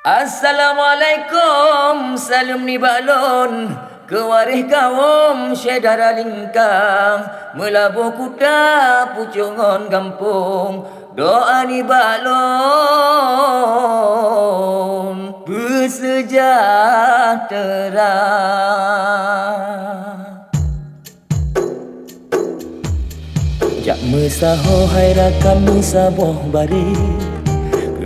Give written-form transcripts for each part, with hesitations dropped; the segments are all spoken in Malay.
Assalamualaikum, salam ni balon kewarih kaum syedara lingkang melabuh kuda pucungon kampung doa ni balon bersejahtera. Jak mesaho hai rakan mesaboh bare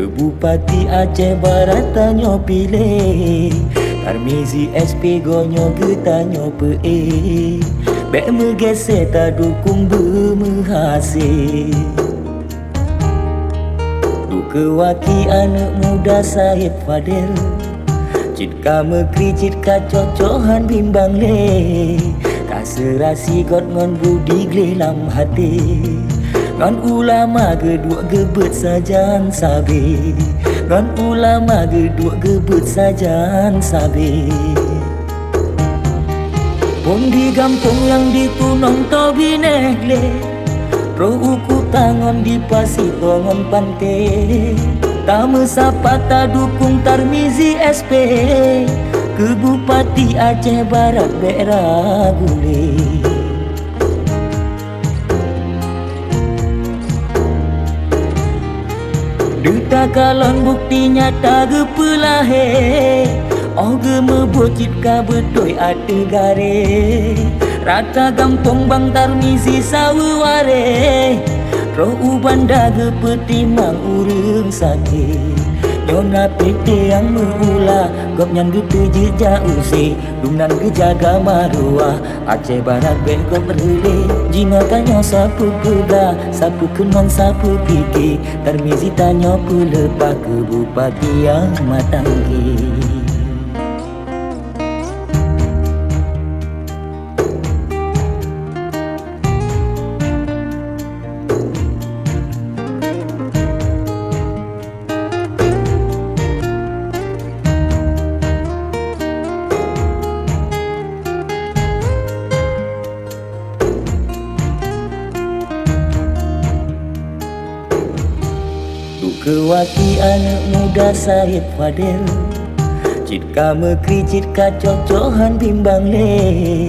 ke Bupati Aceh Barat tanyo pilih Tarmizi SP gonyo getanyo pe Bek megese ta dukung bermehasih Du kewaki anak muda Syed Fadel Cit ka mekri cit ka cocohan bimbang le Kaserasi got ngon budi glelam hati Ngan ulama gedua gebet sajan sabi Ngan ulama gedua gebet sajan sabi Pun di kampung yang ditunong to binegle Pro uku tangan di pasi tongon pante Tame sapata dukung Tarmizi SP Ke Bupati Aceh Barat Bera Gule Duta kalon bukti nyata gepelahe Oh gemebocit ka betoi ate gare Rata gampong bang Tarmizi saweware Roh ubanda gepetimang ureng sakit Nyona PT yang mengula Gop nyan gede jejak usih Dumnan gejaga maruah Aceh Barat bengkok berhele Jina tanyo sapu kega Sapu kenon sapu piki Tarmizi tanyo pelepah ke Bupati yang matanggi Kewaki anak muda Syed Fadel Cit ka mekri cit ka cocohan bimbang le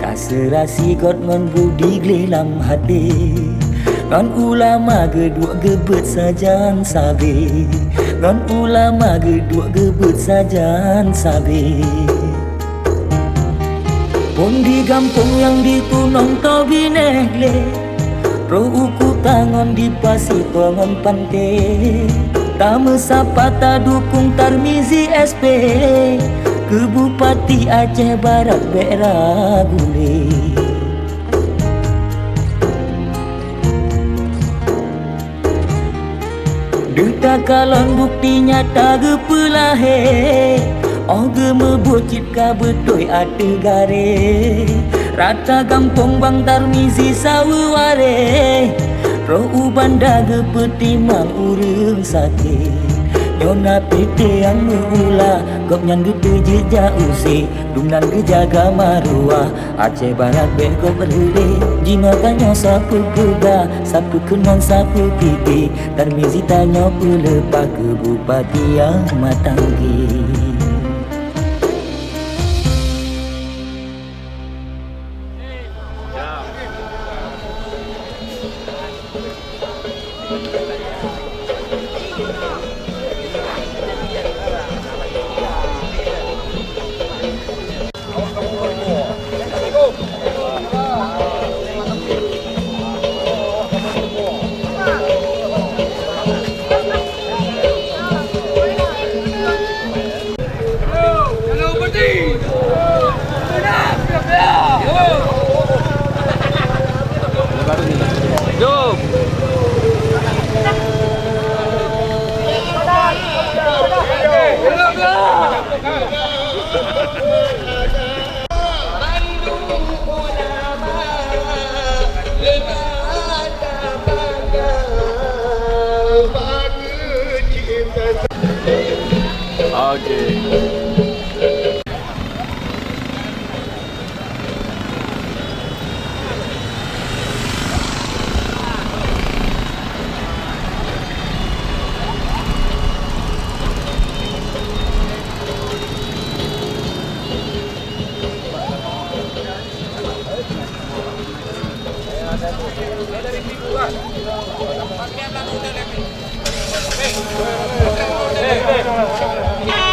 Kaserasi got ngon budi glelam hati Ngon ulama gedua gebet sajan sabi Ngon ulama gedua gebet sajan sabi Pun di kampung yang ditunong to binegle Pro uku tangan di pasi tongon pante Tame sapata dukung Tarmizi SP Ke Bupati Aceh Barat Bera Gule Duta kalon bukti nyata gepelahe Oh gemebocit ka betoi ate gare Rata gampong bang Tarmizi saweware Roh ubanda gepetimang ureng sakit Nyona PT yang mengula Gop nyan gede jejak usih Dumnan gejaga maruah Aceh Barat bengkok berhele Jina tanyo sapu kega Sapu kenon sapu pipi Tarmizi tanyo pelepah ke Bupati yang matanggi Hey,